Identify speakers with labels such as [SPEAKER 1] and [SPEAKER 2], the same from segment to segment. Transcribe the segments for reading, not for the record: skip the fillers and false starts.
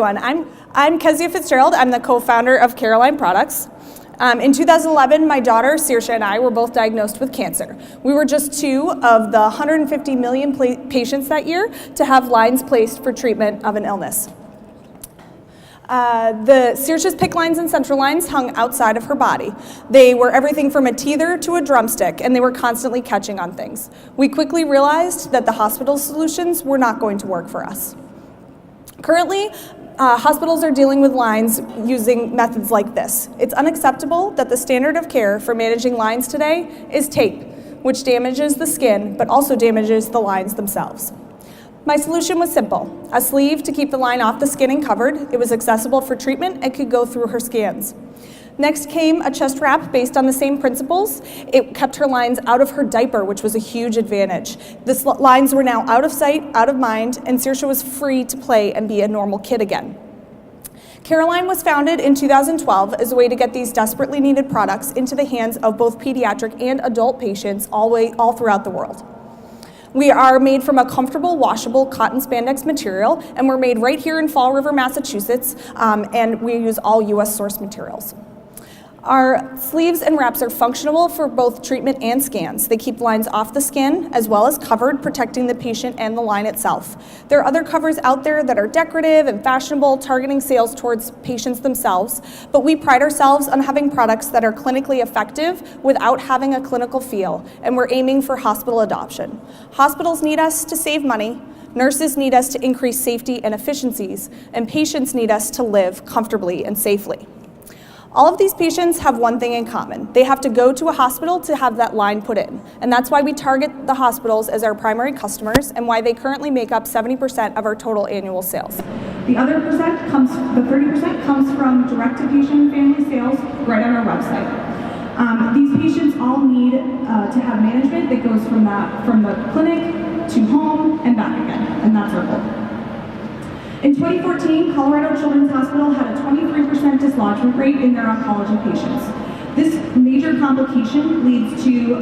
[SPEAKER 1] everyone. I'm Kezia Fitzgerald. I'm the co-founder of CareAline Products. In 2011, my daughter, Saoirse, and I were both diagnosed with cancer. We were just 2 of the 150 million patients that year to have lines placed for treatment of an illness. Saoirse's PICC lines and central lines hung outside of her body. They were everything from a teether to a drumstick, and they were constantly catching on things. We quickly realized that the hospital solutions were not going to work for us. Currently, hospitals are dealing with lines using methods like this. It's unacceptable that the standard of care for managing lines today is tape, which damages the skin, but also damages the lines themselves. My solution was simple: a sleeve to keep the line off the skin and covered. It was accessible for treatment and could go through her scans. Next came a chest wrap based on the same principles. It kept her lines out of her diaper, which was a huge advantage. The lines were now out of sight, out of mind, and Saoirse was free to play and be a normal kid again. CareAline was founded in 2012 as a way to get these desperately needed products into the hands of both pediatric and adult patients all throughout the world. We are made from a comfortable, washable cotton spandex material, and we're made right here in Fall River, Massachusetts, and we use all US source materials. Our sleeves and wraps are functional for both treatment and scans. They keep lines off the skin as well as covered, protecting the patient and the line itself. There are other covers out there that are decorative and fashionable, targeting sales towards patients themselves, but we pride ourselves on having products that are clinically effective without having a clinical feel, and we're aiming for hospital adoption. Hospitals need us to save money, nurses need us to increase safety and efficiencies, and patients need us to live comfortably and safely. All of these patients have one thing in common. They have to go to a hospital to have that line put in. And that's why we target the hospitals as our primary customers and why they currently make up 70% of our total annual sales.
[SPEAKER 2] The 30% comes from direct-to-patient family sales right on our website. These patients all need to have management that goes from the clinic to home and back again, and that's our goal. In 2014, Colorado Children's Hospital had a 23% dislodgement rate in their oncology patients. This major complication leads to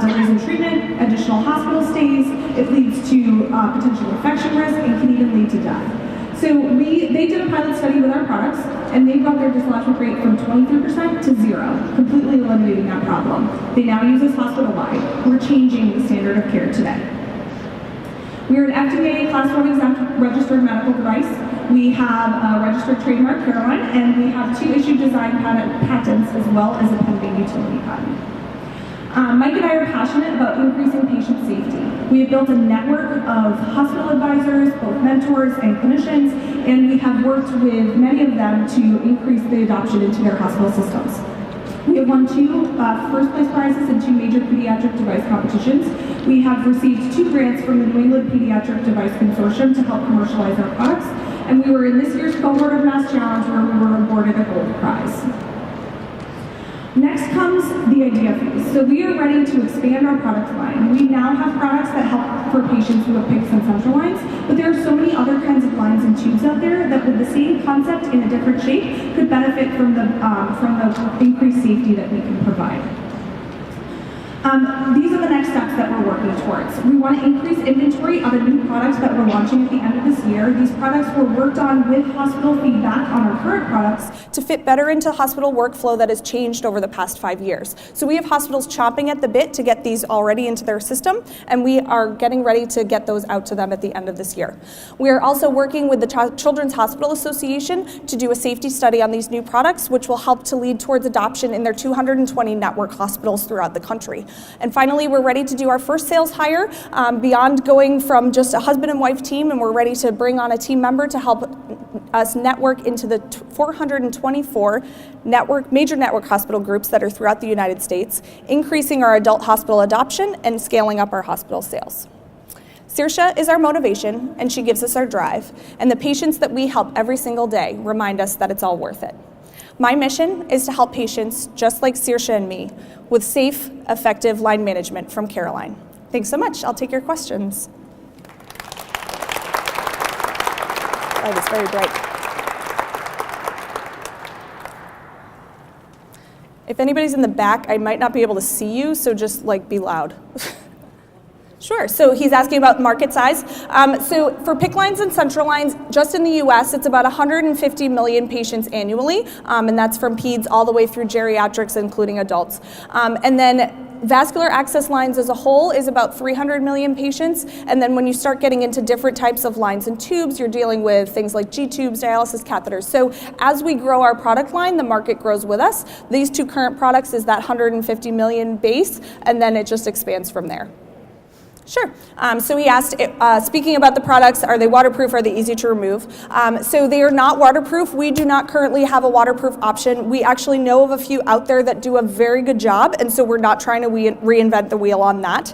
[SPEAKER 2] delays in treatment, additional hospital stays, it leads to potential infection risk, and can even lead to death. So they did a pilot study with our products, and they brought their dislodgement rate from 23% to 0, completely eliminating that problem. They now use us hospital-wide. We're changing the standard of care today. We are an FDA Class 1 exempt registered medical device. We have a registered trademark, CareAline, and we have 2 issued design patents as well as a pending utility patent. Mike and I are passionate about increasing patient safety. We have built a network of hospital advisors, both mentors and clinicians, and we have worked with many of them to increase the adoption into their hospital systems. We have won 2 first place prizes in 2 major pediatric device competitions. We have received 2 grants from the New England Pediatric Device Consortium to help commercialize our products, and we were in this year's cohort of Mass Challenge where we were awarded a gold prize. Next comes the idea phase. So we are ready to expand our product line. We now have products that help for patients who have PICCs and central lines, but there are so many other kinds of lines and tubes out there that with the same concept in a different shape could benefit from the increased safety that we can provide. These are the next steps that we're working towards. We want to increase inventory of the new products that we're launching at the end of this year. These products were worked on with hospital feedback on our current products
[SPEAKER 1] to fit better into hospital workflow that has changed over the past 5 years. So we have hospitals chomping at the bit to get these already into their system, and we are getting ready to get those out to them at the end of this year. We are also working with the Children's Hospital Association to do a safety study on these new products, which will help to lead towards adoption in their 220 network hospitals throughout the country. And finally, we're ready to do our first sales hire beyond going from just a husband and wife team, and we're ready to bring on a team member to help us network into the 424 major network hospital groups that are throughout the United States, increasing our adult hospital adoption and scaling up our hospital sales. Saoirse is our motivation, and she gives us our drive, and the patients that we help every single day remind us that it's all worth it. My mission is to help patients just like Saoirse and me with safe, effective line management from CareAline. Thanks so much. I'll take your questions. Light is very bright. If anybody's in the back, I might not be able to see you, so just be loud. Sure. So he's asking about market size. So for PICC lines and central lines, just in the U.S., it's about 150 million patients annually, and that's from peds all the way through geriatrics, including adults. And then vascular access lines as a whole is about 300 million patients, and then when you start getting into different types of lines and tubes, you're dealing with things like G-tubes, dialysis catheters. So as we grow our product line, the market grows with us. These two current products is that 150 million base, and then it just expands from there. Sure. So he asked, speaking about the products, are they waterproof? Are they easy to remove? So they are not waterproof. We do not currently have a waterproof option. We actually know of a few out there that do a very good job, and so we're not trying to reinvent the wheel on that.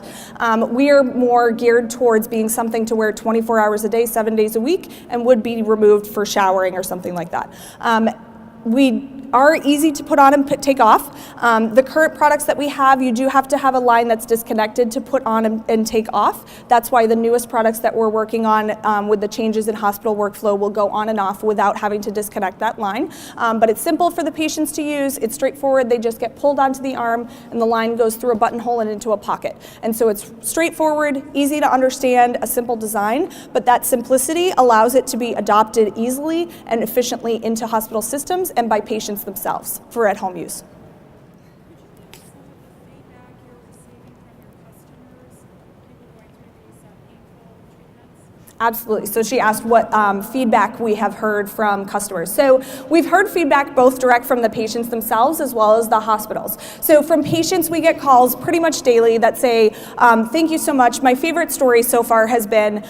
[SPEAKER 1] We are more geared towards being something to wear 24 hours a day, 7 days a week, and would be removed for showering or something like that. We are easy to put on and take off. The current products that we have, you do have to have a line that's disconnected to put on and take off. That's why the newest products that we're working on with the changes in hospital workflow will go on and off without having to disconnect that line. But it's simple for the patients to use. It's straightforward. They just get pulled onto the arm and the line goes through a buttonhole and into a pocket. And so it's straightforward, easy to understand, a simple design, but that simplicity allows it to be adopted easily and efficiently into hospital systems and by patients themselves for at-home use. Absolutely. So she asked what feedback we have heard from customers. So we've heard feedback both direct from the patients themselves as well as the hospitals. So from patients, we get calls pretty much daily that say, thank you so much. My favorite story so far has been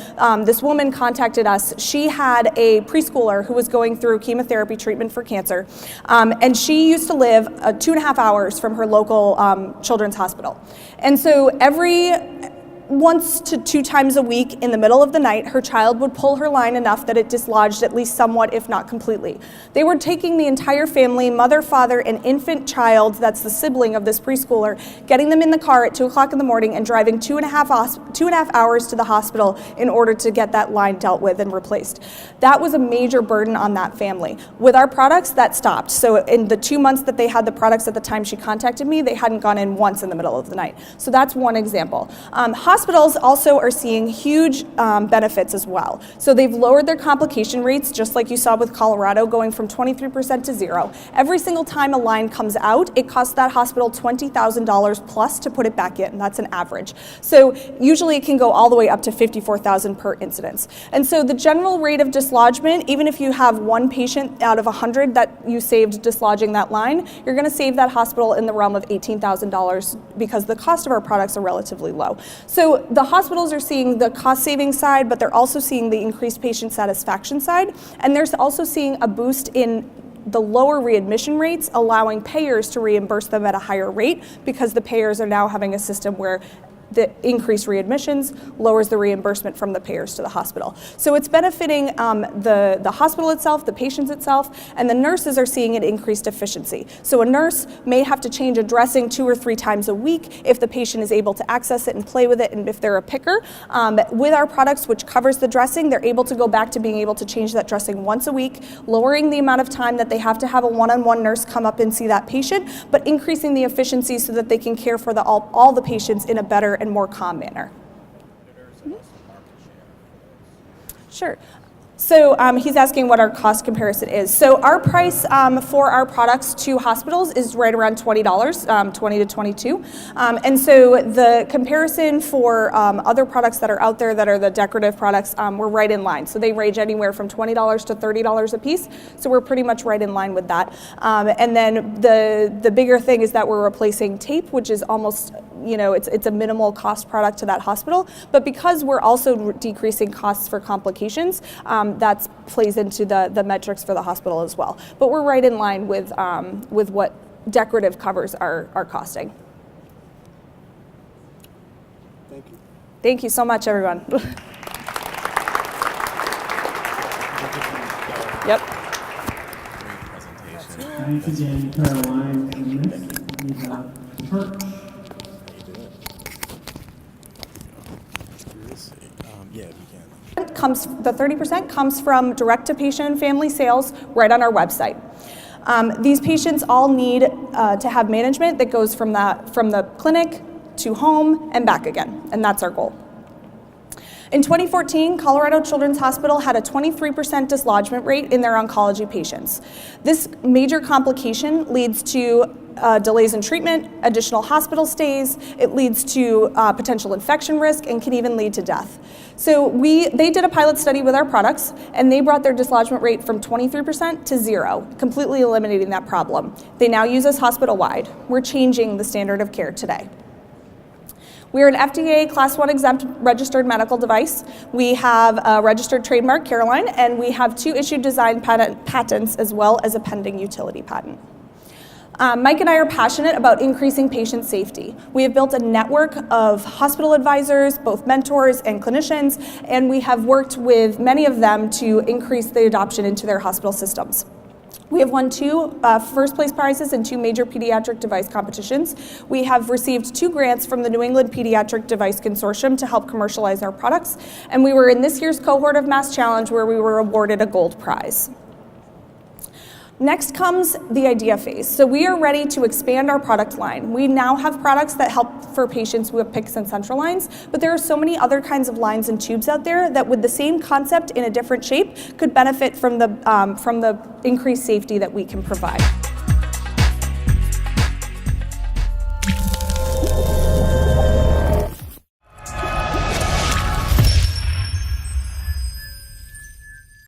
[SPEAKER 1] this woman contacted us. She had a preschooler who was going through chemotherapy treatment for cancer, and she used to live 2.5 hours from her local children's hospital. And so once to 2 times a week in the middle of the night, her child would pull her line enough that it dislodged at least somewhat, if not completely. They were taking the entire family, mother, father, and infant child, that's the sibling of this preschooler, getting them in the car at 2 o'clock in the morning and driving 2.5 hours to the hospital in order to get that line dealt with and replaced. That was a major burden on that family. With our products, that stopped. So in the 2 months that they had the products at the time she contacted me, they hadn't gone in once in the middle of the night. So that's one example. Hospitals also are seeing huge benefits as well. So they've lowered their complication rates, just like you saw with Colorado, going from 23% to 0. Every single time a line comes out, it costs that hospital $20,000 plus to put it back in. That's an average. So usually it can go all the way up to $54,000 per incidence. And so the general rate of dislodgement, even if you have one patient out of 100 that you saved dislodging that line, you're going to save that hospital in the realm of $18,000 because the cost of our products are relatively low. So the hospitals are seeing the cost saving side, but they're also seeing the increased patient satisfaction side, and they're also seeing a boost in the lower readmission rates, allowing payers to reimburse them at a higher rate because the payers are now having a system where the increased readmissions lowers the reimbursement from the payers to the hospital. So it's benefiting the hospital itself, the patients itself, and the nurses are seeing an increased efficiency. So a nurse may have to change a dressing 2 or 3 times a week if the patient is able to access it and play with it, and if they're a picker. With our products, which covers the dressing, they're able to go back to being able to change that dressing once a week, lowering the amount of time that they have to have a one-on-one nurse come up and see that patient, but increasing the efficiency so that they can care for all the patients in a better and more calm manner. Sure. So he's asking what our cost comparison is. So our price for our products to hospitals is right around $20, $20 to $22. And so the comparison for other products that are out there that are the decorative products, we're right in line. So they range anywhere from $20 to $30 a piece. So we're pretty much right in line with that. And then the bigger thing is that we're replacing tape, which is almost, it's a minimal cost product to that hospital. But because we're also decreasing costs for complications, that plays into the metrics for the hospital as well. But we're right in line with what decorative covers are costing.
[SPEAKER 3] Thank you.
[SPEAKER 1] Thank you so much, everyone. Yep.
[SPEAKER 4] Great presentation.
[SPEAKER 5] Thanks again, CareAline. And next, we have Church.
[SPEAKER 4] Yeah, if you can.
[SPEAKER 1] The 30% comes from direct-to-patient and family sales right on our website. These patients all need to have management that goes from the clinic to home and back again, and that's our goal. In 2014, Colorado Children's Hospital had a 23% dislodgement rate in their oncology patients. This major complication leads to delays in treatment, additional hospital stays, it leads to potential infection risk, and can even lead to death. So they did a pilot study with our products, and they brought their dislodgement rate from 23% to 0, completely eliminating that problem. They now use us hospital-wide. We're changing the standard of care today. We're an FDA Class 1 exempt registered medical device. We have a registered trademark, CareAline, and we have 2 issued design patents as well as a pending utility patent. Mike and I are passionate about increasing patient safety. We have built a network of hospital advisors, both mentors and clinicians, and we have worked with many of them to increase the adoption into their hospital systems. We have won 2 first place prizes in 2 major pediatric device competitions. We have received 2 grants from the New England Pediatric Device Consortium to help commercialize our products, and we were in this year's cohort of Mass Challenge where we were awarded a gold prize. Next comes the idea phase. So we are ready to expand our product line. We now have products that help for patients who have PICCs and central lines, but there are so many other kinds of lines and tubes out there that with the same concept in a different shape could benefit from the increased safety that we can provide.